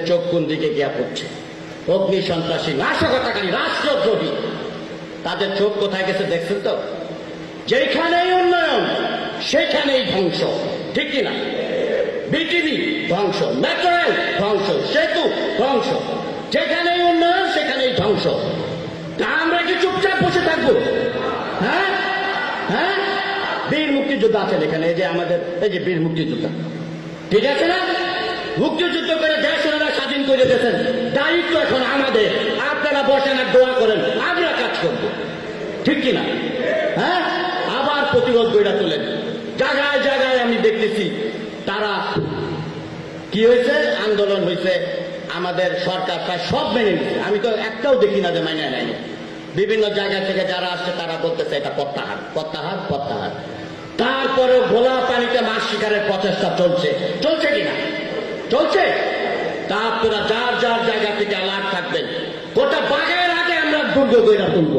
চোখ কোন দিকে গিয়া পড়ছে। অগ্নি সন্ত্রাসী, নাশকতাকারী, রাষ্ট্রদ্রোহী, তাদের চোখ কোথায় গেছে দেখছেন তো? যেখানেই উন্নয়ন সেখানেই ধ্বংস, ঠিক কিনা? বিটিভি ধ্বংস, মেট্রো রেল ধ্বংস, সেতু ধ্বংস, যেখানেই উন্নয়ন সেখানেই ধ্বংস। তা আমরা কি চুপচাপ বসে থাকবো? হ্যাঁ হ্যাঁ, বীর মুক্তিযোদ্ধা আছেন এখানে, এই যে আমাদের এই যে বীর মুক্তিযোদ্ধা, ঠিক আছে না? মুক্তিযুদ্ধ করে দেশ ওনারা স্বাধীন করে দিয়েছেন, দায়িত্ব এখন আমাদের। আপনারা বসেন আর দোয়া করেন, আমরা কাজ করবো, ঠিক কিনা? হ্যাঁ, আবার প্রতিরোধ গড়ে তোলেন। জায়গায় জায়গায় আমি দেখতেছি তারা কি হয়েছে, আন্দোলন হয়েছে, আমাদের সরকার প্রায় সব মেনে নিচ্ছে। আমি তো একটাও দেখি না যে মাইনে নেয়নি। বিভিন্ন জায়গা থেকে যারা আসছে তারা বলতেছে এটা প্রত্যাহার, প্রত্যাহার, প্রত্যাহার। তারপরেও ঘোলা পানিতে মাছ শিকারের প্রচেষ্টা চলছে, চলছে কিনা? চলছে। তা আপনারা যার যার জায়গা থেকে অ্যালার্ট থাকবেন। গোটা বাগের আগে আমরা দুর্গ গইরা তুলব।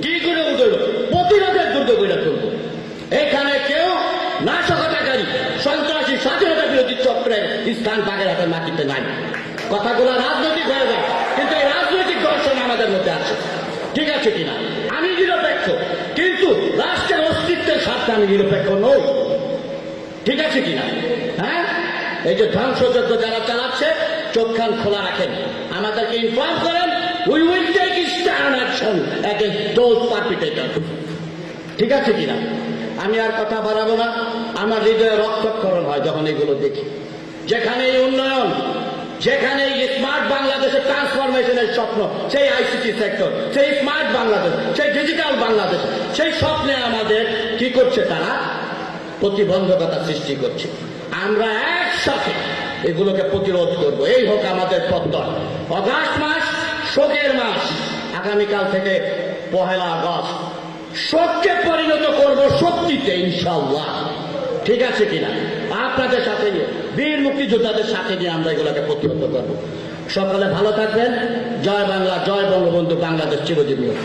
কি করে তুলব? প্রতিরোধের দুর্গ গইরা তুলব। এখানে কেউ নাশকতাকারী, সন্ত্রাসী, স্বাধীনতা বিরোধী চক্রের স্থান বাগেরহাটের মাটিতে নাই। কথাগুলো রাজনৈতিক হয়ে যায়, কিন্তু এই রাজনৈতিক দর্শন আমাদের মধ্যে আছে, ঠিক আছে কিনা? আমি নিরপেক্ষ, কিন্তু রাষ্ট্রের অস্তিত্বের স্বার্থে আমি নিরপেক্ষ নই, ঠিক আছে কিনা? হ্যাঁ, এই যে ধ্বংসযজ্ঞ যারা চালাচ্ছে, চোখ কান খোলা রাখেন, আমাদেরকে ইনফর্ম করেন। We will take stern action against those perpetrator, ঠিক আছে কিনা? আমি আর কথা বাড়াবো না। আমার হৃদয়ে রক্তক্ষরণ হয় যখন এগুলো দেখি। যেখানে উন্নয়ন, যেখানে স্মার্ট বাংলাদেশের ট্রান্সফরমেশনের স্বপ্ন, সেই আইসিটি সেক্টর, সেই স্মার্ট বাংলাদেশ, সেই ডিজিটাল বাংলাদেশ, সেই স্বপ্নে আমাদের কি করছে? তারা প্রতিবন্ধকতা সৃষ্টি করছে। আমরা একসাথে এগুলোকে প্রতিরোধ করব, এই হোক আমাদের প্রত্যয়। অগাস্ট মাস শোকের মাস, আগামীকাল থেকে 1 আগস্ট শোককে পরিণত করব শক্তিতে, ইনশাআল্লাহ, ঠিক আছে কিনা? আপনাদের সাথে নিয়ে, বীর মুক্তিযোদ্ধাদের সাথে নিয়ে আমরা এগুলোকে প্রতিহত করব। সকলে ভালো থাকবেন। জয় বাংলা, জয় বঙ্গবন্ধু, বাংলাদেশ চিরজীবী হোক।